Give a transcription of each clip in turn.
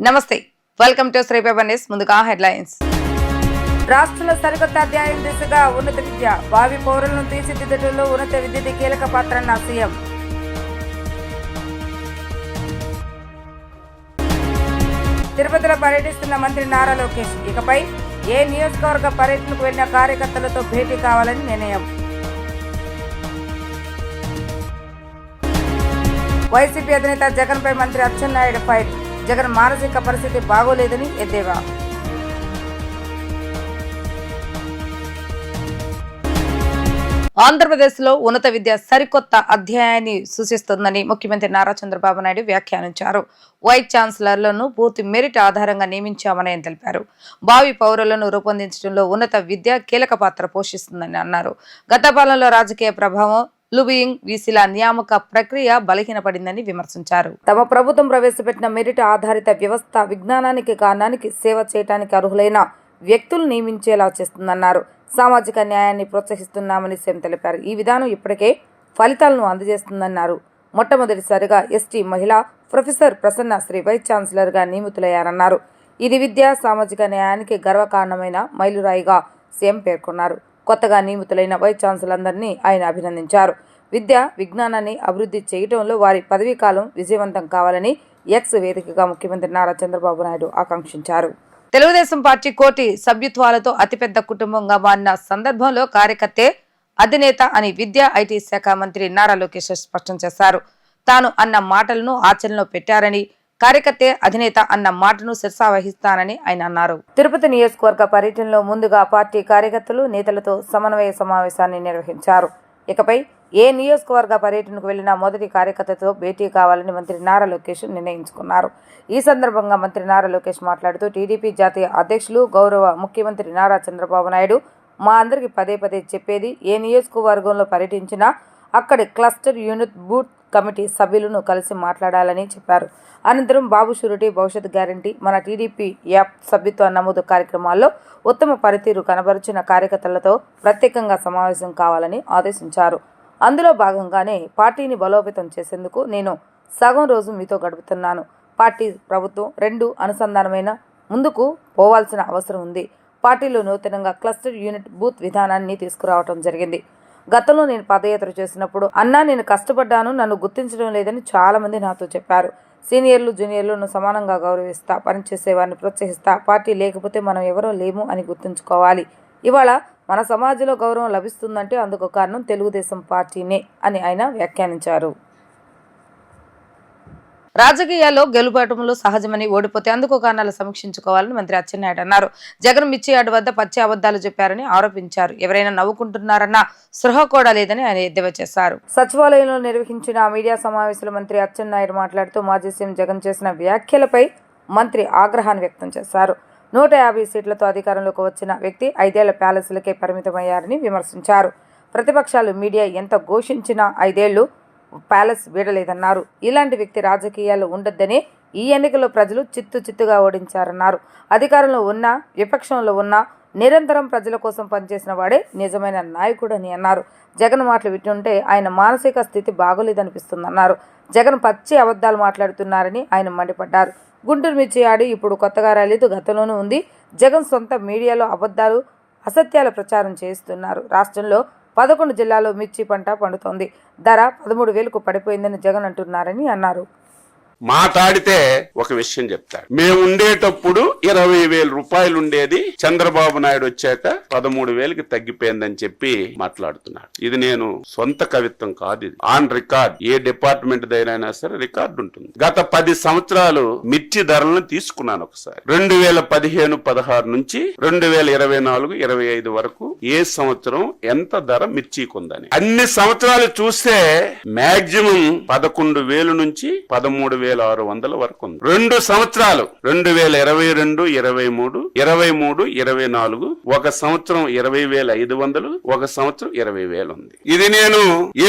నమస్తే, welcome to Sri paper news. ముందుగా headlines. రాష్ట్రంలో సరికొత్త అధ్యాయం దిశగా ఉన్నత విద్య, భావి పౌరులను తీర్చిదిద్దడంలో ఉన్నత విద్యది కీలక పాత్ర అన్న సీఎం. తిరుపతిలో పర్యటిస్తున్న మంత్రి నారా లోకేష్ ఇకపై ఏ నియోజకవర్గ పర్యటనకు వెళ్లిన కార్యకర్తలతో భేటీ కావాలని నిర్ణయం. వైసీపీ అధినేత జగన్ పై మంత్రి అచ్చెన్నాయుడు ఫైర్. జగన్ మానసిక పరిస్థితి బాగోలేదని ఎద్దేవా. ఆంధ్రప్రదేశ్ లో ఉన్నత విద్య సరికొత్త అధ్యాయాన్ని సూచిస్తుందని ముఖ్యమంత్రి నారా చంద్రబాబు నాయుడు వ్యాఖ్యానించారు. వైస్ ఛాన్సలర్లను పూర్తి మెరిట్ ఆధారంగా నియమించామని ఆయన తెలిపారు. భావి పౌరులను రూపొందించడంలో ఉన్నత విద్య కీలక పాత్ర పోషిస్తుందని అన్నారు. గత పాలనలో రాజకీయ ప్రభావం, లూబియింగ్, వీసీల నియామక ప్రక్రియ బలహీనపడిందని విమర్శించారు. తమ ప్రభుత్వం ప్రవేశపెట్టిన మెరిట్ ఆధారిత వ్యవస్థ విజ్ఞానానికి, కారణానికి సేవ చేయడానికి అర్హులైన వ్యక్తులు నియమించేలా చేస్తుందన్నారు. సామాజిక న్యాయాన్ని ప్రోత్సహిస్తున్నామని సీఎం తెలిపారు. ఈ విధానం ఇప్పటికే ఫలితాలను అందజేస్తుందన్నారు. మొట్టమొదటిసారిగా ఎస్టీ మహిళా professor Prasanna Sri vice chancellor గా నియమితులయ్యారన్నారు. ఇది విద్య, సామాజిక న్యాయానికి గర్వకారణమైన మైలురాయిగా సీఎం పేర్కొన్నారు. కొత్తగా నియమితులైన వైస్ ఛాన్సలర్లందరినీ ఆయన అభినందించారు. విద్య, విజ్ఞానాన్ని అభివృద్ధి చేయడంలో వారి పదవీ కాలం విజయవంతం కావాలని ఎక్స్ వేదికగా ముఖ్యమంత్రి నారా చంద్రబాబు నాయుడు ఆకాంక్షించారు. తెలుగుదేశం పార్టీ కోటి సభ్యత్వాలతో అతిపెద్ద కుటుంబంగా మారిన సందర్భంలో కార్యకర్తే అధినేత అని విద్యా, ఐటీ శాఖ మంత్రి నారా లోకేష్ స్పష్టం చేశారు. తాను అన్న మాటలను ఆచరణలో పెట్టారని, కార్యకర్తే అధినేత అన్న మాటను శిరసావహిస్తానని ఆయన అన్నారు. తిరుపతి నియోజకవర్గ పర్యటనలో ముందుగా పార్టీ కార్యకర్తలు, నేతలతో సమన్వయ సమావేశాన్ని నిర్వహించారు. ఇకపై ఏ నియోజకవర్గ పర్యటనకు వెళ్లిన మొదటి కార్యకర్తతో భేటీ కావాలని మంత్రి నారా లోకేష్ నిర్ణయించుకున్నారు. ఈ సందర్భంగా మంత్రి నారా లోకేష్ మాట్లాడుతూ, టీడీపీ జాతీయ అధ్యక్షులు, గౌరవ ముఖ్యమంత్రి నారా చంద్రబాబు నాయుడు మా అందరికి పదే పదే చెప్పేది, ఏ నియోజకవర్గంలో పర్యటించినా అక్కడి క్లస్టర్ యూనిట్ బూత్ కమిటీ సభ్యులను కలిసి మాట్లాడాలని చెప్పారు. అనంతరం బాబు షూరిటీ, భవిష్యత్ గ్యారంటీ, మన టీడీపీ యాప్ సభ్యత్వ నమోదు కార్యక్రమాల్లో ఉత్తమ పనితీరు కనబరిచిన కార్యకర్తలతో ప్రత్యేకంగా సమావేశం కావాలని ఆదేశించారు. అందులో భాగంగానే పార్టీని బలోపేతం చేసేందుకు నేను సగం రోజు మీతో గడుపుతున్నాను. పార్టీ, ప్రభుత్వం రెండు అనుసంధానమైన ముందుకు పోవాల్సిన అవసరం ఉంది. పార్టీలో నూతనంగా క్లస్టర్ యూనిట్ బూత్ విధానాన్ని తీసుకురావడం జరిగింది. గతంలో నేను పాదయాత్ర చేసినప్పుడు, అన్నా నేను కష్టపడ్డాను, నన్ను గుర్తించడం లేదని చాలా మంది నాతో చెప్పారు. సీనియర్లు, జూనియర్లను సమానంగా గౌరవిస్తా, పనిచేసే వారిని ప్రోత్సహిస్తా. పార్టీ లేకపోతే మనం ఎవరో లేము అని గుర్తుంచుకోవాలి. ఇవాళ మన సమాజంలో గౌరవం లభిస్తుందంటే అందుకు కారణం తెలుగుదేశం పార్టీనే అని ఆయన వ్యాఖ్యానించారు. రాజకీయాల్లో గెలుపటములు సహజమని, ఓడిపోతే అందుకు కారణాలు సమీక్షించుకోవాలని మంత్రి అచ్చెన్నాయుడు అన్నారు. జగన్ మిర్చియార్డు వద్ద పచ్చి అబద్ధాలు చెప్పారని ఆరోపించారు. ఎవరైనా నవ్వుకుంటున్నారన్న స్పృహ కూడా లేదని ఆయన ఎద్దేవా చేశారు. సచివాలయంలో నిర్వహించిన మీడియా సమావేశంలో మంత్రి అచ్చెన్నాయుడు మాట్లాడుతూ, మాజీ సీఎం జగన్ చేసిన వ్యాఖ్యలపై మంత్రి ఆగ్రహాన్ని వ్యక్తం చేశారు. 150 సీట్లతో అధికారంలోకి వచ్చిన వ్యక్తి 5 ఏళ్ల ప్యాలెస్లకే పరిమితమయ్యారని విమర్శించారు. ప్రతిపక్షాలు, మీడియా ఎంత ఘోషించినా 5 ఏళ్లు ప్యాలెస్ వీడలేదన్నారు. ఇలాంటి వ్యక్తి రాజకీయాల్లో ఉండొద్దనే ఈ ఎన్నికల్లో ప్రజలు చిత్తుగా ఓడించారన్నారు. అధికారంలో ఉన్నా, విపక్షంలో ఉన్నా నిరంతరం ప్రజల కోసం పనిచేసిన వాడే నిజమైన నాయకుడని అన్నారు. జగన్ మాటలు వింటుంటే ఆయన మానసిక స్థితి బాగోలేదనిపిస్తుందన్నారు. జగన్ పచ్చి అబద్ధాలు మాట్లాడుతున్నారని ఆయన మండిపడ్డారు. గుంటూరు మిర్చి ఆడి ఇప్పుడు కొత్తగా రాలేదు, గతంలోనూ ఉంది. జగన్ సొంత మీడియాలో అబద్ధాలు, అసత్యాల ప్రచారం చేస్తున్నారు. రాష్ట్రంలో 11 జిల్లాల్లో మిర్చి పంట పండుతోంది. ధర 13,000కు పడిపోయిందని జగన్ అంటున్నారని అన్నారు. మాట్లాడితే ఒక విషయం చెప్తాడు. మేము ఉండేటప్పుడు 20,000 రూపాయలు ఉండేది, చంద్రబాబు నాయుడు వచ్చాక 13,000కి తగ్గిపోయిందని చెప్పి మాట్లాడుతున్నాడు. ఇది నేను సొంత కవిత్వం కాదు, ఇది ఆన్ రికార్డ్. ఏ డిపార్ట్మెంట్ దగ్గరైనా సరే రికార్డు ఉంటుంది. గత 10 సంవత్సరాలు మిర్చి ధరలను తీసుకున్నాను ఒకసారి. 2015-16 నుంచి 2024-25 వరకు ఏ సంవత్సరం ఎంత ధర మిర్చికి ఉందని అన్ని సంవత్సరాలు చూస్తే మాక్సిమం 11,000 నుంచి 13,600 వరకు ఉంది. 2 సంవత్సరాలు 2022, 23, 23, 24 ఒక సంవత్సరం 20,500, ఒక సంవత్సరం 20,000 ఉంది. ఇది నేను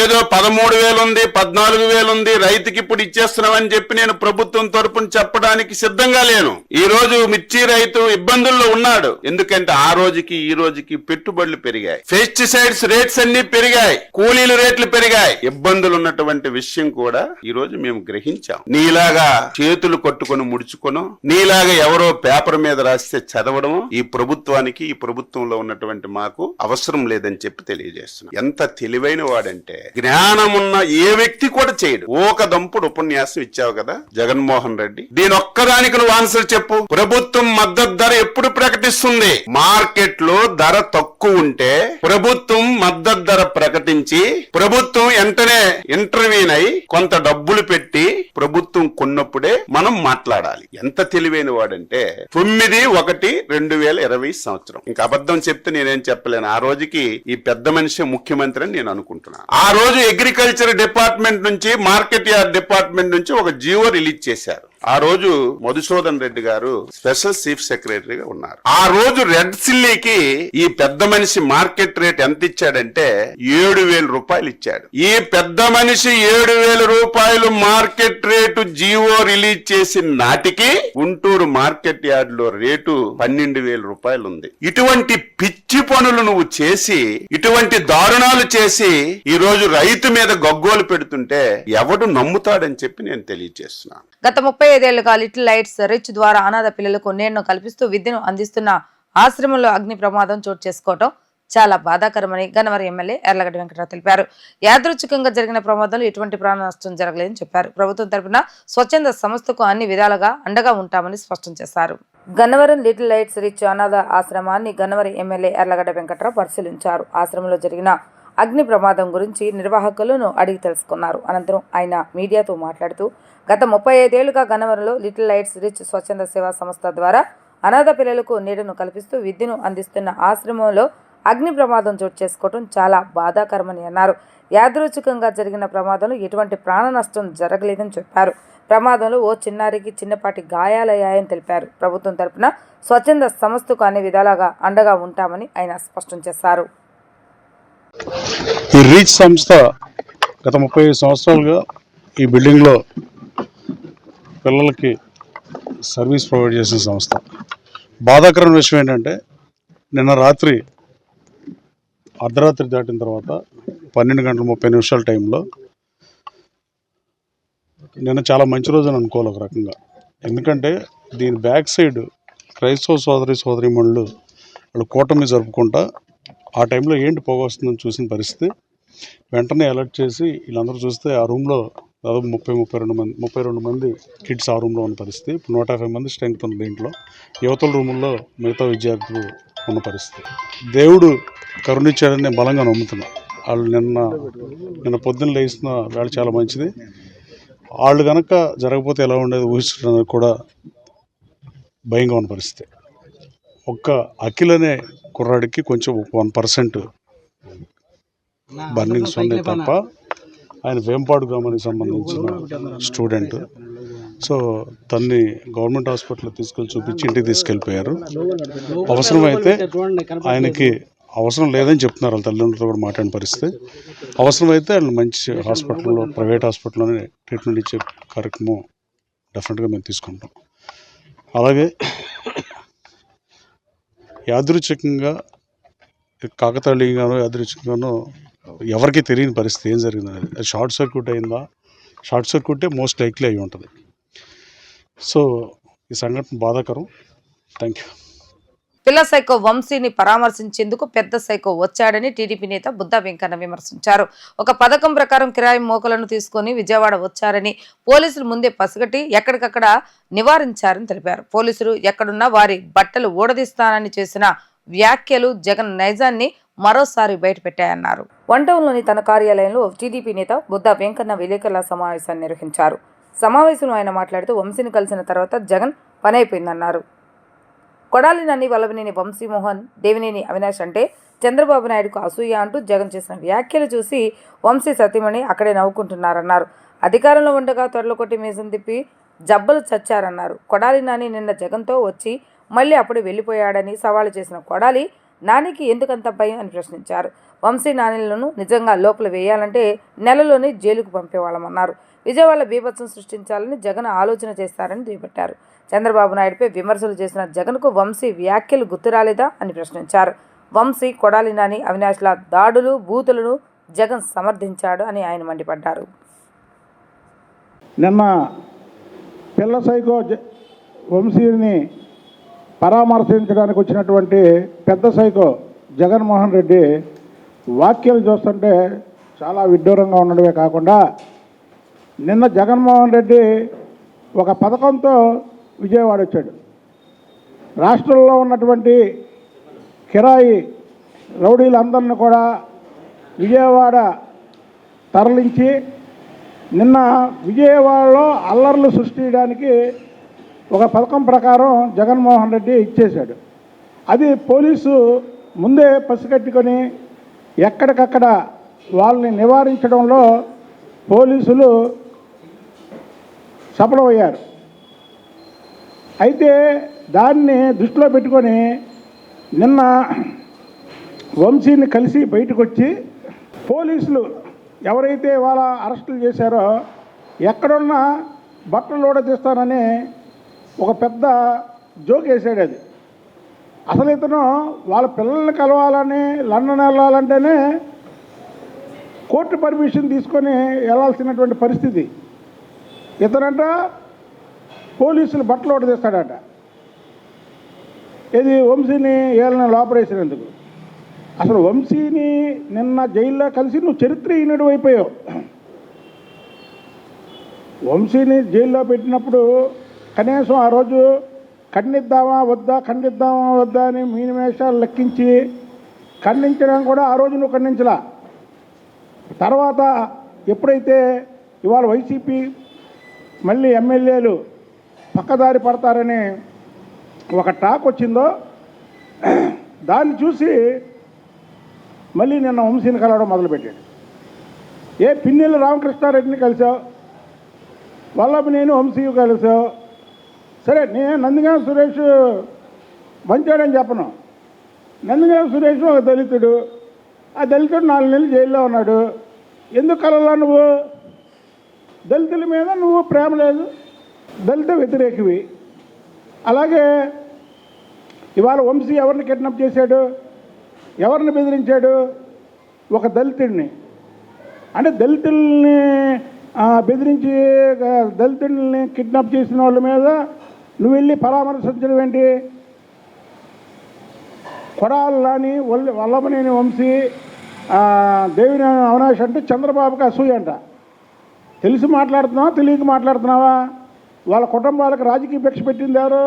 ఏదో 13,000 ఉంది, 14,000 ఉంది, రైతుకి ఇప్పుడు ఇచ్చేస్తున్నామని చెప్పి నేను ప్రభుత్వం తరపున చెప్పడానికి సిద్ధంగా లేను. ఈ రోజు మిర్చి రైతు ఇబ్బందుల్లో ఉన్నాడు. ఎందుకంటే ఆ రోజుకి ఈ రోజుకి పెట్టుబడులు పెరిగాయి, పెస్టిసైడ్స్ రేట్స్ అన్ని పెరిగాయి, కూలీల రేట్లు పెరిగాయి. ఇబ్బందులు ఉన్నటువంటి విషయం కూడా ఈ రోజు మేము గ్రహించాం. నీలాగా చేతులు కొట్టుకొని ముడుచుకొను, నీలాగా ఎవరో పేపర్ మీద రాస్తే చదవడము ఈ ప్రభుత్వానికి, ఈ ప్రభుత్వంలో ఉన్నటువంటి మాకు అవసరం లేదని చెప్పి తెలియజేస్తున్నా. ఎంత తెలివైన వాడంటే జ్ఞానమున్న ఏ వ్యక్తి కూడా చేయడు. ఒక దంపుడు ఉపన్యాసం ఇచ్చావు కదా జగన్మోహన్ రెడ్డి, దీని ఒక్కదానికి నువ్వు ఆన్సర్ చెప్పు. ప్రభుత్వం మద్దతు ధర ఎప్పుడు ప్రకటిస్తుంది? మార్కెట్ లో ధర తక్కువ ఉంటే ప్రభుత్వం మద్దతు ధర ప్రకటించి ప్రభుత్వం వెంటనే ఇంటర్వ్యూన్ అయి కొంత డబ్బులు పెట్టి ప్రభుత్వం కొన్నప్పుడే మనం మాట్లాడాలి. ఎంత తెలివైన వాడంటే 9/1/2020 సంవత్సరం. ఇంకా అబద్ధం చెప్తే నేనేం చెప్పలేను. ఆ రోజుకి ఈ పెద్ద మనిషి ముఖ్యమంత్రి అని నేను అనుకుంటున్నాను. ఆ రోజు అగ్రికల్చర్ డిపార్ట్మెంట్ నుంచి, మార్కెట్ యార్డ్ డిపార్ట్మెంట్ నుంచి ఒక జీవో రిలీజ్ చేశారు. ఆ రోజు మధుసూదన్ రెడ్డి గారు స్పెషల్ చీఫ్ సెక్రటరీగా ఉన్నారు. ఆ రోజు రెడ్ సిల్లీకి ఈ పెద్ద మనిషి మార్కెట్ రేట్ ఎంత ఇచ్చాడంటే 7,000 రూపాయలు ఇచ్చాడు. ఈ పెద్ద మనిషి 7,000 రూపాయలు మార్కెట్ రేటు జీవో రిలీజ్ చేసిన నాటికి గుంటూరు మార్కెట్ యార్డ్ లో రేటు 12,000 రూపాయలు ఉంది. ఇటువంటి పిచ్చి పనులు నువ్వు చేసి, ఇటువంటి దారుణాలు చేసి ఈ రోజు రైతు మీద గగ్గోలు పెడుతుంటే ఎవడు నమ్ముతాడని చెప్పి నేను తెలియజేస్తున్నాను. గత 35 ఏళ్లుగా లిటిల్ లైట్స్ రిచ్ ద్వారా అనాథ పిల్లలకు నీడను కల్పిస్తూ విద్యను అందిస్తున్న ఆశ్రమంలో అగ్ని ప్రమాదం చోటు చేసుకోవడం చాలా బాధాకరమని గన్నవరం ఎమ్మెల్యే యార్లగడ్డ వెంకటరావు తెలిపారు. యాదృచ్ఛికంగా జరిగిన ప్రమాదంలో ఎటువంటి ప్రాణ నష్టం జరగలేదని చెప్పారు. ప్రభుత్వం తరపున స్వచ్ఛంద సంస్థకు అన్ని విధాలుగా అండగా ఉంటామని స్పష్టం చేశారు. గన్నవరం లిటిల్ లైట్స్ రిచ్ అనాథ ఆశ్రమాన్ని గన్నవరం ఎమ్మెల్యే యార్లగడ్డ వెంకటరావు పరిశీలించారు. ఆశ్రమంలో జరిగిన అగ్ని ప్రమాదం గురించి నిర్వాహకులను అడిగి తెలుసుకున్నారు. అనంతరం ఆయన మీడియాతో మాట్లాడుతూ గత 35 ఏళ్లుగా గన్నవరంలో లిటిల్ లైట్స్ రిచ్ స్వచ్ఛంద సేవా సంస్థ ద్వారా అనాథ పిల్లలకు నీడను కల్పిస్తూ విద్యను అందిస్తున్న ఆశ్రమంలో అగ్ని ప్రమాదం చోటు చేసుకోవడం చాలా బాధాకరమని అన్నారు. యాదృచ్ఛికంగా జరిగిన ప్రమాదంలో ఎటువంటి ప్రాణ నష్టం జరగలేదని చెప్పారు. ప్రమాదంలో ఓ చిన్నారికి చిన్నపాటి గాయాలయ్యాయని తెలిపారు. ప్రభుత్వం తరపున స్వచ్ఛంద సంస్థకు అన్ని విధాలుగా అండగా ఉంటామని ఆయన స్పష్టం చేశారు. ఈ రీచ్ సంస్థ గత 35 సంవత్సరాలుగా ఈ బిల్డింగ్లో పిల్లలకి సర్వీస్ ప్రొవైడ్ చేసిన సంస్థ. బాధాకరమైన విషయం ఏంటంటే నిన్న రాత్రి అర్ధరాత్రి దాటిన తర్వాత 12:30 టైంలో, నిన్న చాలా మంచి రోజు అని అనుకోవాలి ఒక రకంగా. ఎందుకంటే దీని బ్యాక్ సైడ్ క్రైస్తవ సోదరీమణులు వాళ్ళు కూటమి జరుపుకుంటా ఆ టైంలో ఏంటి పొగ వస్తుందని చూసిన పరిస్థితి. వెంటనే అలర్ట్ చేసి వీళ్ళందరూ చూస్తే ఆ రూమ్లో దాదాపు 32 మంది కిడ్స్ ఆ రూమ్లో ఉన్న పరిస్థితి. ఇప్పుడు 150 మంది స్ట్రెంగ్త్ ఉంది దీంట్లో. యువతల రూముల్లో మిగతా విద్యార్థులు ఉన్న పరిస్థితి. దేవుడు కరుణించాడని నేను బలంగా నమ్ముతున్నా. వాళ్ళు నిన్న పొద్దున్న లేచిన వేళ చాలా మంచిది. వాళ్ళు కనుక జరగకపోతే ఎలా ఉండేది ఊహించడానికి కూడా భయంగా ఉన్న పరిస్థితి. ఒక్క అఖిల్ అనే కుర్రాడికి కొంచెం 1% బర్నింగ్స్ ఉన్నాయి తప్ప, ఆయన వేంపాడు గ్రామానికి సంబంధించిన స్టూడెంట్. సో తన్ని గవర్నమెంట్ హాస్పిటల్లో తీసుకెళ్ళి చూపించి ఇంటికి తీసుకెళ్ళిపోయారు. అవసరమైతే ఆయనకి అవసరం లేదని చెప్తున్నారు, వాళ్ళ తల్లిదండ్రులతో కూడా మాట్లాడిన పరిస్థితి. అవసరమైతే ఆయన మంచి హాస్పిటల్లో, ప్రైవేట్ హాస్పిటల్లోనే ట్రీట్మెంట్ ఇచ్చే కార్యక్రమం డెఫినెట్గా మేము తీసుకుంటాం. అలాగే యాదృచ్ఛికంగా కాకతాళీయంగానో యాదృచ్ఛికంగానో ఎవరికి తెలియని పరిస్థితి ఏం జరిగింది అనేది. షార్ట్ సర్క్యూట్ అయిందా? షార్ట్ సర్క్యూటే మోస్ట్ లైక్లీ అయి ఉంటుంది. సో ఈ సంఘటన బాధాకరం. Thank you. పిల్ల సైకో వంశీని పరామర్శించేందుకు పెద్ద సైకో వచ్చాడని టీడీపీ నేత బుద్ధా వెంకన్న విమర్శించారు. ఒక పథకం ప్రకారం కిరాయి మోకలను తీసుకుని విజయవాడ వచ్చారని పోలీసులు ముందే పసిగట్టి ఎక్కడికక్కడ నివారించారని తెలిపారు. పోలీసులు ఎక్కడున్నా వారి బట్టలు ఊడదీస్తానని చేసిన వ్యాఖ్యలు జగన్ నైజాన్ని మరోసారి బయటపెట్టాయన్నారు. వన్ టౌన్లోని తన కార్యాలయంలో టీడీపీ నేత బుద్ధా వెంకన్న విలేకరుల సమావేశాన్ని నిర్వహించారు. సమావేశంలో ఆయన మాట్లాడుతూ వంశీని కలిసిన తర్వాత జగన్ పని అయిపోయిందన్నారు. కొడాలి నాని, వల్లభనేని వంశీమోహన్, దేవినేని అవినాష్ అంటే చంద్రబాబు నాయుడుకు అసూయ అంటూ జగన్ చేసిన వ్యాఖ్యలు చూసి వంశీ సతీమణి అక్కడే నవ్వుకుంటున్నారన్నారు. అధికారంలో ఉండగా త్వరలో కొట్టి మీసం తిప్పి జబ్బలు చచ్చారన్నారు. కొడాలి నాని నిన్న జగన్తో వచ్చి మళ్ళీ అప్పుడు వెళ్ళిపోయాడని సవాలు చేసిన కొడాలి నానికి ఎందుకంత భయం అని ప్రశ్నించారు. వంశీ నానిలను నిజంగా లోపల వేయాలంటే నెలలోనే జైలుకు పంపేవాళ్ళమన్నారు. విజయవాడ బీభత్సం సృష్టించాలని జగన్ ఆలోచన చేస్తారని దుయ్యబట్టారు. చంద్రబాబు నాయుడుపై విమర్శలు చేసిన జగన్కు వంశీ వ్యాఖ్యలు గుర్తురాలేదా అని ప్రశ్నించారు. వంశీ, కొడాలి నాని, అవినాష్ల దాడులు, బూతులను జగన్ సమర్థించాడు అని ఆయన మండిపడ్డారు. నిన్న పిల్ల సైకో వంశీని పరామర్శించడానికి వచ్చినటువంటి పెద్ద సైకో జగన్మోహన్ రెడ్డి వ్యాఖ్యలు చూస్తుంటే చాలా విడ్డూరంగా ఉండడమే కాకుండా నిన్న జగన్మోహన్ రెడ్డి ఒక పథకంతో విజయవాడ వచ్చాడు. రాష్ట్రంలో ఉన్నటువంటి కిరాయి రౌడీలందరినీ కూడా విజయవాడ తరలించి నిన్న విజయవాడలో అల్లర్లు సృష్టించడానికి ఒక పథకం ప్రకారం జగన్మోహన్ రెడ్డి ఇచ్చేశాడు. అది పోలీసు ముందే పసిగట్టుకొని ఎక్కడికక్కడ వాళ్ళని నివారించడంలో పోలీసులు సఫలమయ్యారు. అయితే దాన్ని దృష్టిలో పెట్టుకొని నిన్న వంశీని కలిసి బయటకు వచ్చి పోలీసులు ఎవరైతే వాళ్ళ అరెస్టులు చేశారో ఎక్కడున్నా బట్టలు తీస్తానని ఒక పెద్ద జోక్ వేసాడు. అది అసలు ఇతను వాళ్ళ పిల్లల్ని కలవాలని లండన్ వెళ్ళాలంటేనే కోర్టు పర్మిషన్ తీసుకొని వెళ్ళాల్సినటువంటి పరిస్థితి. ఇతనంట పోలీసులు బట్టలు తీస్తాడట. ఇది వంశీని ఏళ్ళని లోపరేసినందుకు. అసలు వంశీని నిన్న జైల్లో కలిసి నువ్వు చరిత్రహీనుడు అయిపోయావు. వంశీని జైల్లో పెట్టినప్పుడు కనీసం ఆ రోజు ఖండిద్దామా వద్దా అని మీనిమేషాలు లెక్కించి ఖండించడం కూడా ఆ రోజు నువ్వు ఖండించలా. తర్వాత ఎప్పుడైతే ఇవాళ వైసీపీ మళ్ళీ ఎమ్మెల్యేలు పక్కదారి పడతారని ఒక టాక్ వచ్చిందో దాన్ని చూసి మళ్ళీ నిన్న వంశీని కలవడం మొదలుపెట్టాడు. పిన్నెల్లి రామకృష్ణారెడ్డిని కలిసావు, వల్లభనేని వంశీ కలిసావు. సరే, నేను నందిగామ సురేష్ మంచాడని చెప్పను. నందిగామ సురేష్ ఒక దళితుడు. ఆ దళితుడు 4 నెలలు జైల్లో ఉన్నాడు. ఎందుకు కలవలా నువ్వు? దళితుల మీద నువ్వు ప్రేమ లేదు, దళిత వ్యతిరేకివి. అలాగే ఇవాళ వంశీ ఎవరిని కిడ్నాప్ చేశాడు, ఎవరిని బెదిరించాడు? ఒక దళితుడిని. అంటే దళితుల్ని బెదిరించి దళితుల్ని కిడ్నాప్ చేసిన వాళ్ళ మీద నువ్వు వెళ్ళి పరామర్శించడం ఏంటి? కొడాలని వల్లభనేని వంశీ దేవినేని అవినాష్ అంటే చంద్రబాబుకి అసూయ అంట. తెలిసి మాట్లాడుతున్నావా, తెలియక మాట్లాడుతున్నావా? వాళ్ళ కుటుంబాలకు రాజకీయ భిక్ష పెట్టింది ఎవరు?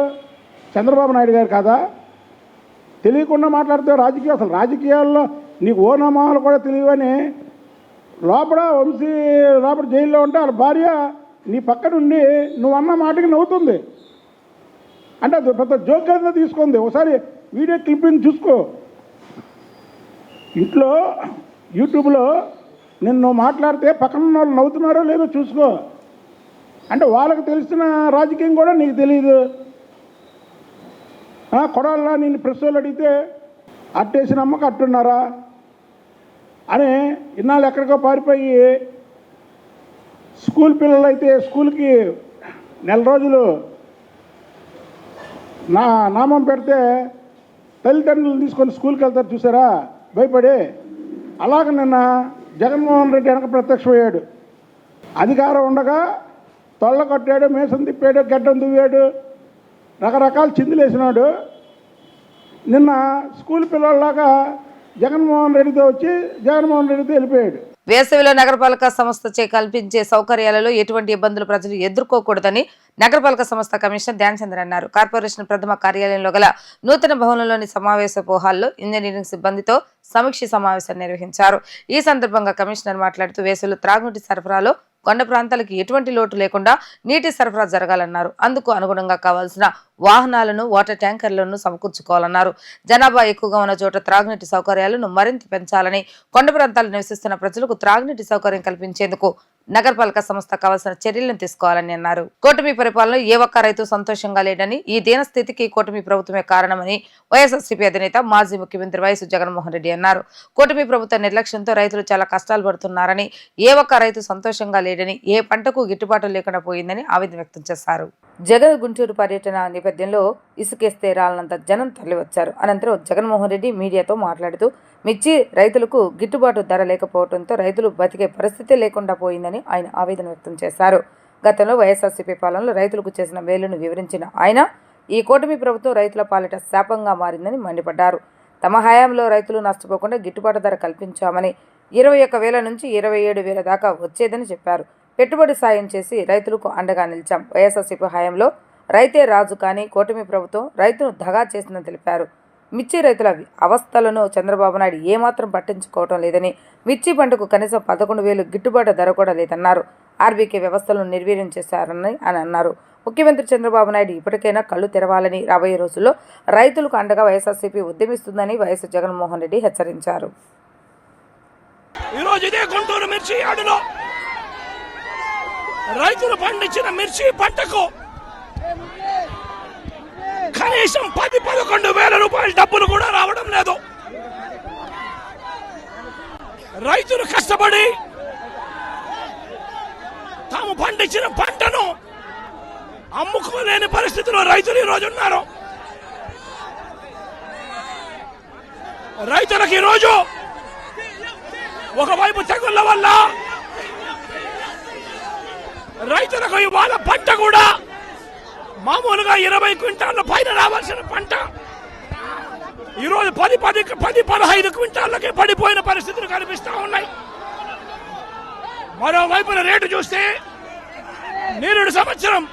చంద్రబాబు నాయుడు గారు కాదా? తెలియకుండా మాట్లాడితే రాజకీయం, అసలు రాజకీయాల్లో నీకు ఓనమాలు కూడా తెలియవని లోపల వంశీ లోపల జైల్లో ఉంటే వాళ్ళ భార్య నీ పక్కనుండి నువ్వు అన్న మాటకి నవ్వుతుంది. అంటే అది పెద్ద జోక్ కింద తీసుకుంది. ఒకసారి వీడియో క్లిప్పింగ్ చూసుకో. ఇంట్లో యూట్యూబ్లో నిన్ను మాట్లాడితే పక్కన వాళ్ళు నవ్వుతున్నారో లేదో చూసుకో. అంటే వాళ్ళకి తెలిసిన రాజకీయం కూడా నీకు తెలియదు. కొడాలా నేను ప్రెస్ వాళ్ళు అడిగితే అట్టేసిన అమ్మకు అట్టున్నారా అని ఇన్నాళ్ళు ఎక్కడికో పారిపోయి స్కూల్ పిల్లలు అయితే స్కూల్కి 1 రోజులు నామం పెడితే తల్లిదండ్రులను తీసుకొని స్కూల్కి వెళ్తారు చూసారా భయపడి. అలాగ నిన్న జగన్మోహన్ రెడ్డి వెనక ప్రత్యక్షమయ్యాడు. అధికారం ఉండగా తొళ్ళ కొట్టాడు, మీసం తిప్పాడు, గడ్డం దువ్వాడు, రకరకాల చిందులేసినాడు. నిన్న స్కూల్ పిల్లల్లాగా జగన్మోహన్ రెడ్డితో వచ్చి జగన్మోహన్ రెడ్డితో వెళ్ళిపోయాడు. వేసవిలో నగరపాలక సంస్థచే కల్పించే సౌకర్యాలలో ఎటువంటి ఇబ్బందులు ప్రజలు ఎదుర్కోకూడదని నగరపాలక సంస్థ కమిషనర్ ధ్యాన్ చంద్ర అన్నారు. కార్పొరేషన్ ప్రథమ కార్యాలయంలో గల నూతన భవనంలోని సమావేశపు హాల్లో ఇంజనీరింగ్ సిబ్బందితో సమీక్ష సమావేశం నిర్వహించారు. ఈ సందర్భంగా కమిషనర్ మాట్లాడుతూ వేసవిలో త్రాగునీటి సరఫరాలో కొండ ప్రాంతాలకు ఎటువంటి లోటు లేకుండా నీటి సరఫరా జరగాలన్నారు. అందుకు అనుగుణంగా కావాల్సిన వాహనాలను, వాటర్ ట్యాంకర్లను సమకూర్చుకోవాలన్నారు. జనాభా ఎక్కువగా ఉన్న చోట త్రాగునీటి సౌకర్యాలను మరింత పెంచాలని, కొండ ప్రాంతాల్లో నివసిస్తున్న ప్రజలకు త్రాగునీటి సౌకర్యం కల్పించేందుకు నగరపాలక సంస్థ కావాల్సిన చర్యలను తీసుకోవాలని అన్నారు. కూటమి పరిపాలనలో ఏ ఒక్క రైతు సంతోషంగా లేడని, ఈ దీన స్థితికి కూటమి ప్రభుత్వమే కారణమని వైఎస్ఆర్సీపీ అధినేత మాజీ ముఖ్యమంత్రి వైఎస్ జగన్మోహన్ రెడ్డి అన్నారు. కూటమి ప్రభుత్వ నిర్లక్ష్యంతో రైతులు చాలా కష్టాలు పడుతున్నారని, ఏ ఒక్క రైతు సంతోషంగా లేడని, ఏ పంటకు గిట్టుబాటు లేకుండా పోయిందని ఆవేదన వ్యక్తం చేశారు. జగన్ గుంటూరు పర్యటన నేపథ్యంలో ఇసుకేస్తే రాలనంత జనం తరలివచ్చారు. అనంతరం జగన్మోహన్ రెడ్డి మీడియాతో మాట్లాడుతూ మిర్చి రైతులకు గిట్టుబాటు ధర లేకపోవడంతో రైతులు బతికే పరిస్థితి లేకుండా పోయిందని ఆయన ఆవేదన వ్యక్తం చేశారు. గతంలో వైఎస్ఆర్సీపీ పాలనలో రైతులకు చేసిన మేలును వివరించిన ఆయన ఈ కూటమి ప్రభుత్వం రైతుల పాలిట శాపంగా మారిందని మండిపడ్డారు. తమ హయాంలో రైతులు నష్టపోకుండా గిట్టుబాటు ధర కల్పించామని 21,000 నుంచి 27,000 దాకా వచ్చేదని చెప్పారు. పెట్టుబడి సాయం చేసి రైతులకు అండగా నిలిచాం. వైఎస్ఆర్సీపీ హయాంలో రైతే రాజు కానీ కూటమి ప్రభుత్వం రైతును దగా చేసిందని తెలిపారు. మిర్చి రైతుల అవస్థలను చంద్రబాబు నాయుడు ఏమాత్రం పట్టించుకోవటం లేదని, మిర్చి పంటకు కనీసం 11,000 గిట్టుబాటు ధర కూడా లేదన్నారు. ఆర్బీకే వ్యవస్థలను నిర్వీర్యం చేశారని అన్నారు. ముఖ్యమంత్రి చంద్రబాబు నాయుడు ఇప్పటికైనా కళ్ళు తెరవాలని, రాబోయే రోజుల్లో రైతులకు అండగా వైఎస్ఆర్సీపీ ఉద్యమిస్తుందని వైఎస్ జగన్మోహన్ రెడ్డి హెచ్చరించారు. ఈరోజు ఇదే గుంటూరు మిర్చి యార్డులో రైతులు పండించిన మిర్చి పంటకు కనీసం 10-11,000 రూపాయల డబ్బులు కూడా రావడం లేదు. రైతులు కష్టపడి తాము పండించిన పంటను అమ్ముకోలేని పరిస్థితిలో రైతులు ఈరోజు ఉన్నారు. రైతులకు ఈరోజు ఒకవైపు తెగుళ్ల వల్ల రైతులకు ఇవాళ పంట కూడా మామూలుగా 20 క్వింటాళ్ళ పైన రావాల్సిన పంట ఈరోజు 10-15 క్వింటాళ్ళకే పడిపోయిన పరిస్థితులు కనిపిస్తా ఉన్నాయి. మరోవైపున రేటు చూస్తే నేరుడు సంవత్సరం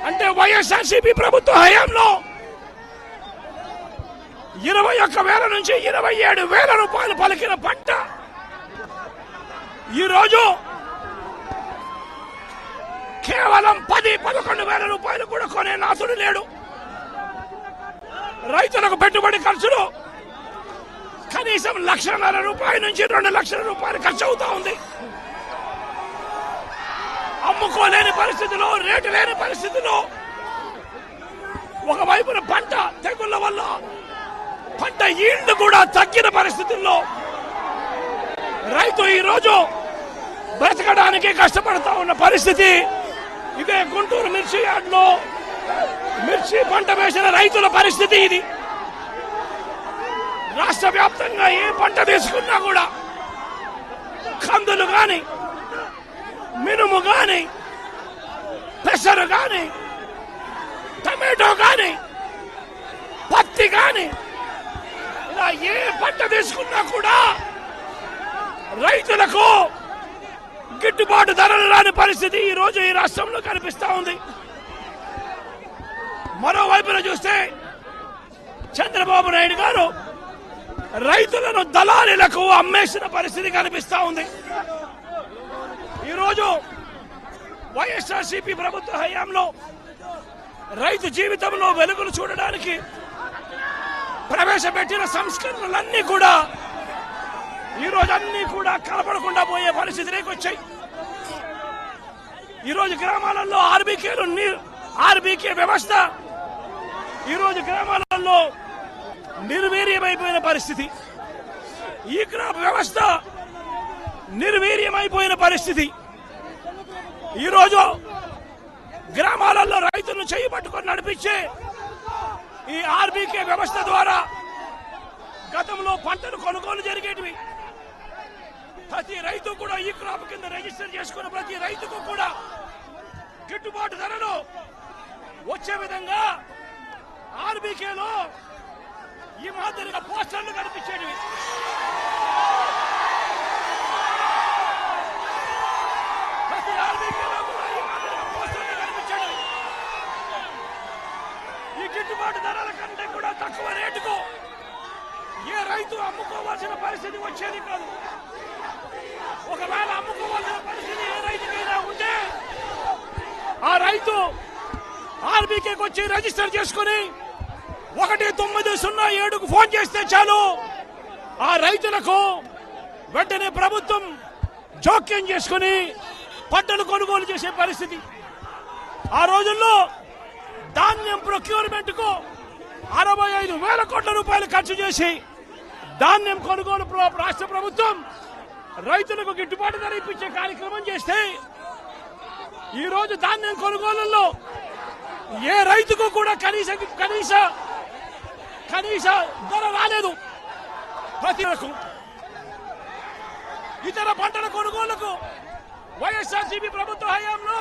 అంటే వైఎస్ఆర్సీపీ ప్రభుత్వ హయాంలో 21,000 నుంచి 27,000 రూపాయలు పలికిన పంట ఈరోజు కేవలం 10-11,000 రూపాయలు కూడా కొనే నాథుడు లేడు. రైతులకు పెట్టుబడి ఖర్చులు కనీసం 1,50,000 రూపాయల నుంచి 2 లక్షల రూపాయలు ఖర్చు అవుతా ఉంది. అమ్ముకోలేని పరిస్థితిలో, రేటు లేని పరిస్థితిలో, ఒకవైపున పంట తెగుళ్ల వల్ల పంట ఈల్డ్ కూడా తగ్గిన పరిస్థితుల్లో రైతు ఈరోజు బ్రతకడానికి కష్టపడతా ఉన్న పరిస్థితి. ఇదే గుంటూరు మిర్చి యార్డ్లో మిర్చి పంట వేసిన రైతుల పరిస్థితి ఇది. రాష్ట్ర వ్యాప్తంగా ఏ పంట తీసుకున్నా కూడా కందులు గాని, మినుము గాని, పెసరు గాని, టమాటో గాని, పత్తి గాని, ఇలా ఏ పంట తీసుకున్నా కూడా రైతులకు గిట్టుబాటు ధరలు రాని పరిస్థితి ఈ రోజు ఈ రాష్ట్రంలో కనిపిస్తా ఉంది. మరోవైపున చూస్తే చంద్రబాబు నాయుడు గారు రైతులను దళారీలకు అమ్మేసిన పరిస్థితి కనిపిస్తా ఉంది. ఈరోజు వైఎస్ఆర్సీపీ ప్రభుత్వ హయాంలో రైతు జీవితంలో వెలుగులు చూడడానికి ప్రవేశపెట్టిన సంస్కరణలన్నీ కూడా ఈరోజు అన్ని కూడా కనపడకుండా పోయే పరిస్థితిలోకి వచ్చాయి. ఈరోజు గ్రామాలలో ఆర్బీకే వ్యవస్థ ఈరోజు గ్రామాలలో నిర్వీర్యమైపోయిన పరిస్థితి. ఈ క్రాప్ వ్యవస్థ నిర్వీర్యమైపోయిన పరిస్థితి. ఈరోజు గ్రామాలలో రైతులను చేయి పట్టుకొని నడిపించే ఈ ఆర్బీకే వ్యవస్థ ద్వారా గతంలో పంటలు కొనుగోలు జరిగేటివి. ప్రతి రైతు కూడా ఈ క్రాప్ కింద రిజిస్టర్ చేసుకున్న ప్రతి రైతుకు కూడా గిట్టుబాటు ధరలు వచ్చే విధంగా ఆర్బీకేలో ఈ మాదిరిగా పోస్టర్లు కనిపించేటివి. ప్రతి ఆర్బీకేలో కూడా ఈ మాదిరిగా పోస్టర్లు కనిపించేటివి. ఈ గిట్టుబాటు ధరల కంటే కూడా తక్కువ రేటుకు ఏ రైతు అమ్ముకోవాల్సిన పరిస్థితి వచ్చేది కాదు. ఒకవేళ అమ్ముకోవాల్సిన పరిస్థితి ఏ రైతుకైనా ఉంటే ఆ రైతు ఆర్బీకేకి వచ్చి రిజిస్టర్ చేసుకుని 1907కు ఫోన్ చేస్తే చాలు, ఆ రైతులకు వెంటనే ప్రభుత్వం జోక్యం చేసుకుని పంటలు కొనుగోలు చేసే పరిస్థితి. ఆ రోజుల్లో ధాన్యం ప్రొక్యూర్మెంట్ కు 65,000 కోట్ల రూపాయలు ఖర్చు చేసి ధాన్యం కొనుగోలు రాష్ట్ర ప్రభుత్వం రైతులకు గిట్టుబాటు ధర ఇప్పించే కార్యక్రమం చేస్తే ఈ రోజు ధాన్యం కొనుగోలులో ఏ రైతుకు కూడా కనీస ధర రాలేదు. ప్రతి ఇతర పంటల కొనుగోలుకు వైఎస్ఆర్సీపీ ప్రభుత్వ హయాంలో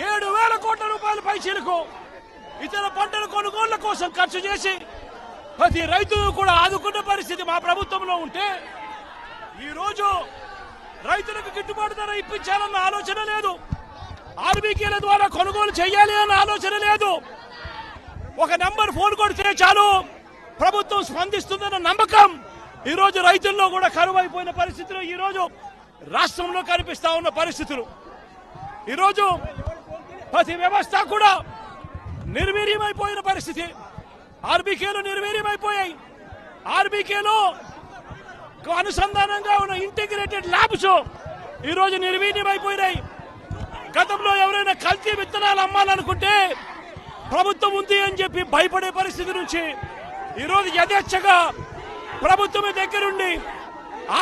7,000 కోట్ల రూపాయల పైచీలకు ఇతర పంటల కొనుగోళ్ల కోసం ఖర్చు చేసి ప్రతి రైతును కూడా ఆదుకున్న పరిస్థితి మా ప్రభుత్వంలో ఉంటే ఈరోజు రైతులకు గిట్టుబాటు ధర ఇప్పించాలన్న ఆలోచన లేదు. ఆర్బీకేల ద్వారా కొనుగోలు చేయాలి అన్న ఆలోచన లేదు. ఒక నంబర్ ఫోన్ కొడితే చాలు ప్రభుత్వం స్పందిస్తుందన్న నమ్మకం ఈరోజు రైతుల్లో కూడా కరువైపోయిన పరిస్థితులు ఈరోజు రాష్ట్రంలో కనిపిస్తా ఉన్న పరిస్థితులు. ఈరోజు ప్రతి వ్యవస్థ కూడా నిర్వీర్యమైపోయిన పరిస్థితి. ఆర్బీకేలు నిర్వీర్యమైపోయాయి. ఆర్బీకేలో అనుసంధానంగా ఉన్న ఇంటిగ్రేటెడ్ ల్యాబ్స్ ఈరోజు నిర్వీర్యమైపోయినాయి. గతంలో ఎవరైనా కల్తీ విత్తనాలు అమ్మాలనుకుంటే ప్రభుత్వం ఉంది అని చెప్పి భయపడే పరిస్థితి నుంచి ఈరోజు యథేచ్ఛగా ప్రభుత్వం దగ్గరుండి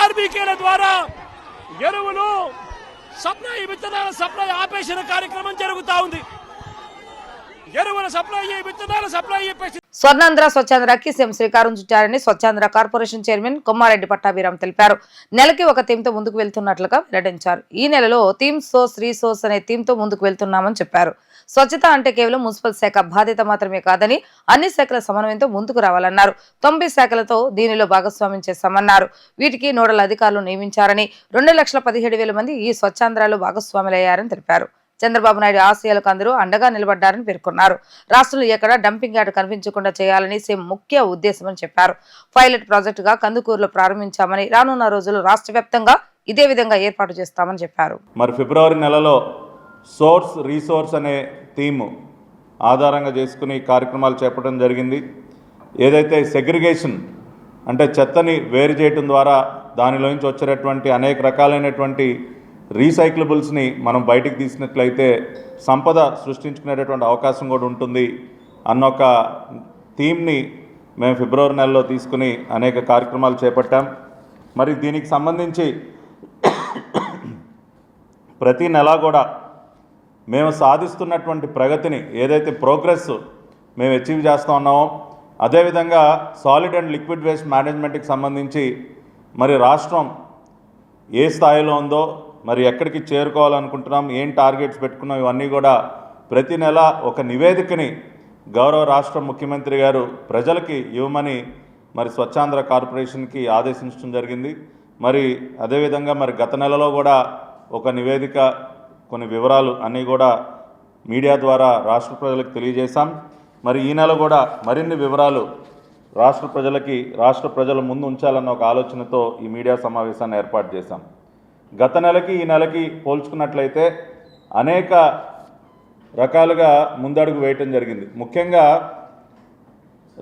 ఆర్బీకేల ద్వారా ఎరువులు సప్లై, విత్తనాల సప్లై ఆపేసిన కార్యక్రమం జరుగుతా ఉంది. ఎరువుల సప్లై, విత్తనాల సప్లై స్వర్ణాంధ్ర స్వచ్ఛాంధ్రకి సీఎం శ్రీకారం చుట్టారని స్వచ్ఛాంధ్ర కార్పొరేషన్ చైర్మన్ కొమ్మారెడ్డి పట్టాభిరామ్ తెలిపారు. నెలకి ఒక థీమ్ తో ముందుకు వెళ్తున్నట్లుగా వెల్లడించారు. ఈ నెలలో థీమ్ సోర్స్ రీసోర్స్ అనే థీమ్ తో ముందుకు వెళ్తున్నామని చెప్పారు. స్వచ్ఛత అంటే కేవలం మున్సిపల్ శాఖ బాధ్యత మాత్రమే కాదని అన్ని శాఖల సమన్వయంతో ముందుకు రావాలన్నారు. 90 శాఖలతో దీనిలో భాగస్వామ్యం చేస్తామన్నారు. వీటికి నోడల్ అధికారులు నియమించారని 2,17,000 మంది ఈ స్వచ్ఛాంధ్రలో భాగస్వాములయ్యారని తెలిపారు. చంద్రబాబు నాయుడు ఆశయాలకు అందరూ అండగా నిలబడ్డారని పేర్కొన్నారు. రాష్ట్రంలో ఎక్కడ డంపింగ్ యార్డ్ కనిపించకుండా చేయాలని సీఎం ముఖ్య ఉద్దేశమని చెప్పారు. పైలట్ ప్రాజెక్టుగా కందుకూరులో ప్రారంభించామని రానున్న రోజుల్లో రాష్ట్ర వ్యాప్తంగా ఇదే విధంగా ఏర్పాటు చేస్తామని చెప్పారు. మరి ఫిబ్రవరి నెలలో సోర్స్ రీసోర్స్ అనే థీమ్ ఆధారంగా చేసుకుని కార్యక్రమాలు చేపట్టడం జరిగింది. ఏదైతే సెగ్రిగేషన్ అంటే చెత్తని వేరు చేయడం ద్వారా దానిలోంచి వచ్చేటటువంటి అనేక రకాలైనటువంటి రీసైక్లబుల్స్ని మనం బయటికి తీసినట్లయితే సంపద సృష్టించుకునేటటువంటి అవకాశం కూడా ఉంటుంది అన్న ఒక థీమ్ని మేము ఫిబ్రవరి నెలలో తీసుకుని అనేక కార్యక్రమాలు చేపట్టాం. మరి దీనికి సంబంధించి ప్రతి నెల కూడా మేము సాధిస్తున్నటువంటి ప్రగతిని, ఏదైతే ప్రోగ్రెస్ మేము అచీవ్ చేస్తూ ఉన్నామో, అదేవిధంగా సాలిడ్ అండ్ లిక్విడ్ వేస్ట్ మేనేజ్మెంట్కి సంబంధించి మరి రాష్ట్రం ఏ స్థాయిలో ఉందో, మరి ఎక్కడికి చేరుకోవాలనుకుంటున్నాం, ఏం టార్గెట్స్ పెట్టుకున్నాం, ఇవన్నీ కూడా ప్రతి నెల ఒక నివేదికని గౌరవ రాష్ట్ర ముఖ్యమంత్రి గారు ప్రజలకి ఇవ్వమని మరి స్వచ్ఛాంధ్ర కార్పొరేషన్కి ఆదేశించడం జరిగింది. మరి అదేవిధంగా మరి గత నెలలో కూడా ఒక నివేదిక, కొన్ని వివరాలు అన్నీ కూడా మీడియా ద్వారా రాష్ట్ర ప్రజలకు తెలియజేశాం. మరి ఈ నెల కూడా మరిన్ని వివరాలు రాష్ట్ర ప్రజల ముందు ఉంచాలన్న ఒక ఆలోచనతో ఈ మీడియా సమావేశాన్ని ఏర్పాటు చేశాం. గత నెలకి ఈ నెలకి పోల్చుకున్నట్లయితే అనేక రకాలుగా ముందడుగు వేయటం జరిగింది. ముఖ్యంగా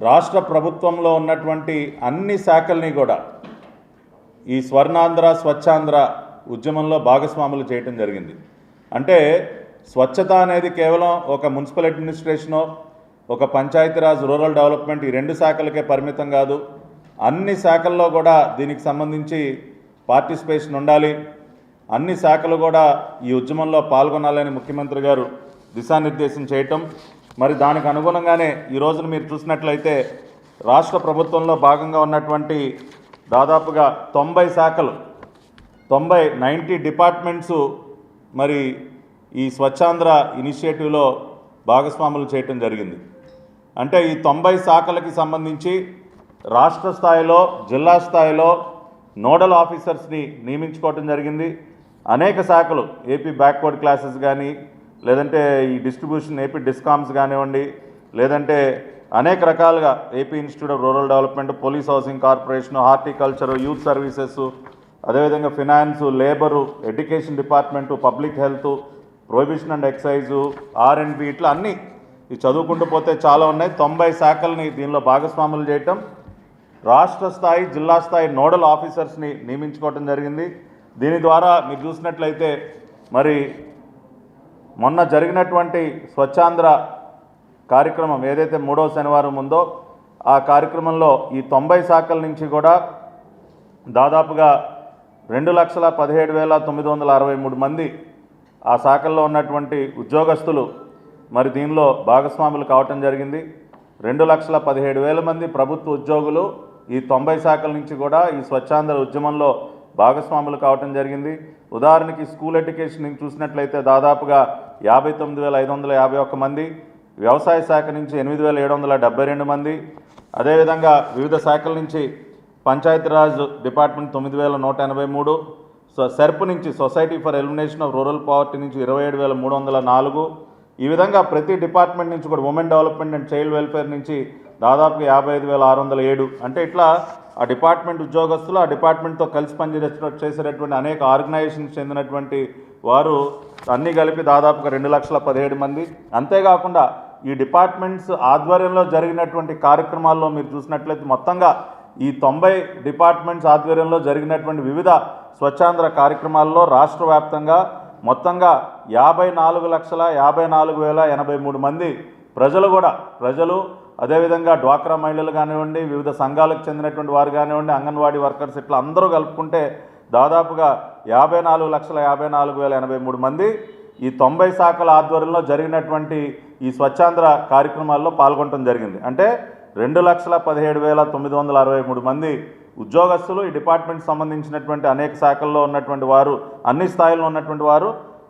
రాష్ట్ర ప్రభుత్వంలో ఉన్నటువంటి అన్ని శాఖల్ని కూడా ఈ స్వర్ణాంధ్ర స్వచ్ఛాంధ్ర ఉద్యమంలో భాగస్వాములు చేయటం జరిగింది. అంటే స్వచ్ఛత అనేది కేవలం ఒక మున్సిపల్ అడ్మినిస్ట్రేషనో, ఒక పంచాయతీరాజ్ రూరల్ డెవలప్మెంట్, ఈ 2 శాఖలకే పరిమితం కాదు. అన్ని శాఖల్లో కూడా దీనికి సంబంధించి పార్టిసిపేషన్ ఉండాలి. అన్ని శాఖలు కూడా ఈ ఉద్యమంలో పాల్గొనాలని ముఖ్యమంత్రి గారు దిశానిర్దేశం చేయటం, మరి దానికి అనుగుణంగానే ఈ రోజున మీరు చూసినట్లయితే రాష్ట్ర ప్రభుత్వంలో భాగంగా ఉన్నటువంటి దాదాపుగా 90 శాఖలు, 90 డిపార్ట్మెంట్స్ మరి ఈ స్వచ్ఛాంధ్ర ఇనిషియేటివ్లో భాగస్వాములు చేయటం జరిగింది. అంటే ఈ 90 శాఖలకి సంబంధించి రాష్ట్ర స్థాయిలో, జిల్లా స్థాయిలో నోడల్ ఆఫీసర్స్ని నియమించుకోవటం జరిగింది. అనేక శాఖలు, ఏపీ బ్యాక్వర్డ్ క్లాసెస్ కానీ, లేదంటే ఈ డిస్ట్రిబ్యూషన్ ఏపీ డిస్కామ్స్ కానివ్వండి, లేదంటే అనేక రకాలుగా AP institute of rural development, police housing corporation, horticulture, youth services, అదేవిధంగా finance, labour, education department, public health, prohibition and excise, R&B, ఇట్లా అన్నీ ఈ చదువుకుంటూ పోతే చాలా ఉన్నాయి. 90 శాఖల్ని దీనిలో భాగస్వాములు చేయటం, రాష్ట్ర స్థాయి, జిల్లా స్థాయి నోడల్ ఆఫీసర్స్ని నియమించుకోవటం జరిగింది. దీని ద్వారా మీరు చూసినట్లయితే మరి మొన్న జరిగినటువంటి స్వచ్ఛాంధ్ర కార్యక్రమం ఏదైతే 3వ శనివారం ఉందో, ఆ కార్యక్రమంలో ఈ 90 శాఖల నుంచి కూడా దాదాపుగా 2,17,963 మంది ఆ శాఖల్లో ఉన్నటువంటి ఉద్యోగస్తులు మరి దీనిలో భాగస్వాములు కావటం జరిగింది. 2,17,000 మంది ప్రభుత్వ ఉద్యోగులు ఈ 90 శాఖల నుంచి కూడా ఈ స్వచ్ఛాంధ్ర ఉద్యమంలో భాగస్వాములు కావటం జరిగింది. ఉదాహరణకి స్కూల్ ఎడ్యుకేషన్ చూసినట్లయితే దాదాపుగా 59,551 మంది, వ్యవసాయ శాఖ నుంచి 8,772 మంది, అదేవిధంగా వివిధ శాఖల నుంచి పంచాయతీరాజ్ డిపార్ట్మెంట్ 9,183, సెర్ప్ నుంచి society for elimination of rural poverty నుంచి 27,304, ఈ విధంగా ప్రతి డిపార్ట్మెంట్ నుంచి కూడా women development and child welfare నుంచి దాదాపుగా 55,607. అంటే ఇట్లా ఆ డిపార్ట్మెంట్ ఉద్యోగస్తులు, ఆ డిపార్ట్మెంట్తో కలిసి చేసేటటువంటి అనేక ఆర్గనైజేషన్స్ చెందినటువంటి వారు అన్నీ కలిపి దాదాపుగా 2,17,000 మంది. అంతేకాకుండా ఈ డిపార్ట్మెంట్స్ ఆధ్వర్యంలో జరిగినటువంటి కార్యక్రమాల్లో మీరు చూసినట్లయితే మొత్తంగా ఈ 90 డిపార్ట్మెంట్స్ ఆధ్వర్యంలో జరిగినటువంటి వివిధ స్వచ్ఛాంధ్ర కార్యక్రమాల్లో రాష్ట్ర వ్యాప్తంగా మొత్తంగా 54,54,083 మంది ప్రజలు అదేవిధంగా డ్వాక్రా మహిళలు కానివ్వండి, వివిధ సంఘాలకు చెందినటువంటి వారు కానివ్వండి, అంగన్వాడీ వర్కర్స్ ఇట్లా అందరూ కలుపుకుంటే దాదాపుగా 54,54,083 మంది ఈ 90 శాఖల ఆధ్వర్యంలో జరిగినటువంటి ఈ స్వచ్ఛాంధ్ర కార్యక్రమాల్లో పాల్గొనడం జరిగింది. అంటే 2,17,963 మంది ఉద్యోగస్తులు, ఈ డిపార్ట్మెంట్ సంబంధించినటువంటి అనేక శాఖల్లో ఉన్నటువంటి వారు, అన్ని స్థాయిల్లో ఉన్నటువంటి వారు,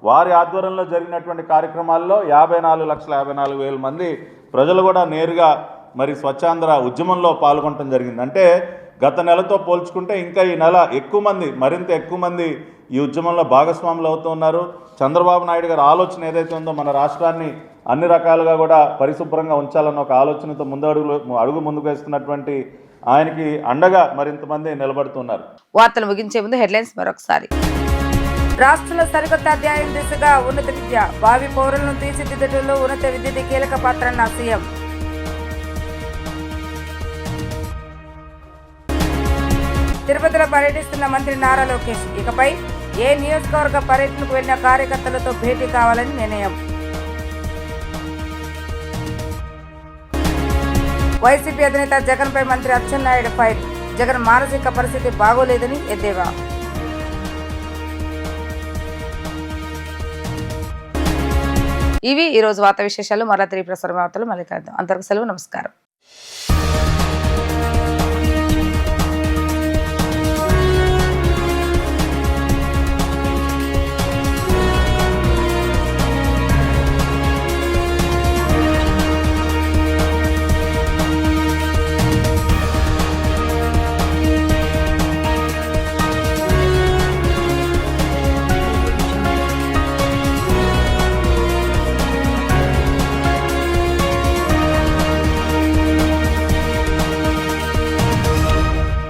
వారి ఆధ్వర్యంలో జరిగినటువంటి కార్యక్రమాల్లో 54,54,000 మంది ప్రజలు కూడా నేరుగా మరి స్వచ్ఛాంధ్ర ఉద్యమంలో పాల్గొనడం జరిగింది. అంటే గత నెలతో పోల్చుకుంటే ఇంకా ఈ నెల మరింత ఎక్కువ మంది ఈ ఉద్యమంలో భాగస్వాములు అవుతున్నారు. చంద్రబాబు నాయుడు గారి ఆలోచన ఏదైతే ఉందో మన రాష్ట్రాన్ని అన్ని రకాలుగా కూడా పరిశుభ్రంగా ఉంచాలన్న ఒక ఆలోచనతో అడుగు ముందుకు వేస్తున్నటువంటి ఆయనకి అండగా మరింతమంది నిలబడుతున్నారు. వార్తలు ముగించే ముందు హెడ్లైన్స్ మరొకసారి. రాష్ట్రంలో సరికొత్త అధ్యాయం దిశగా ఉన్నత విద్య, భావి పౌరులను తీర్చిదిద్దడంలో ఉన్నత విద్యది కీలక పాత్ర అన్న సీఎం. తిరుపతిలో పర్యటిస్తున్న మంత్రి నారా లోకేష్ ఇకపై ఏ నియోజకవర్గ పర్యటనకు వెళ్లిన కార్యకర్తలతో భేటీ కావాలని నిర్ణయం. వైసీపీ అధినేత జగన్పై మంత్రి అచ్చెన్నాయుడు ఫైర్, జగన్ మానసిక పరిస్థితి బాగోలేదని ఎద్దేవా. ఇవి ఈరోజు వార్తా విశేషాలు. మరలా తిరిగి ప్రసార వార్తలు మళ్ళీ కలుద్దాం. అంతవరకు సెలవు, నమస్కారం.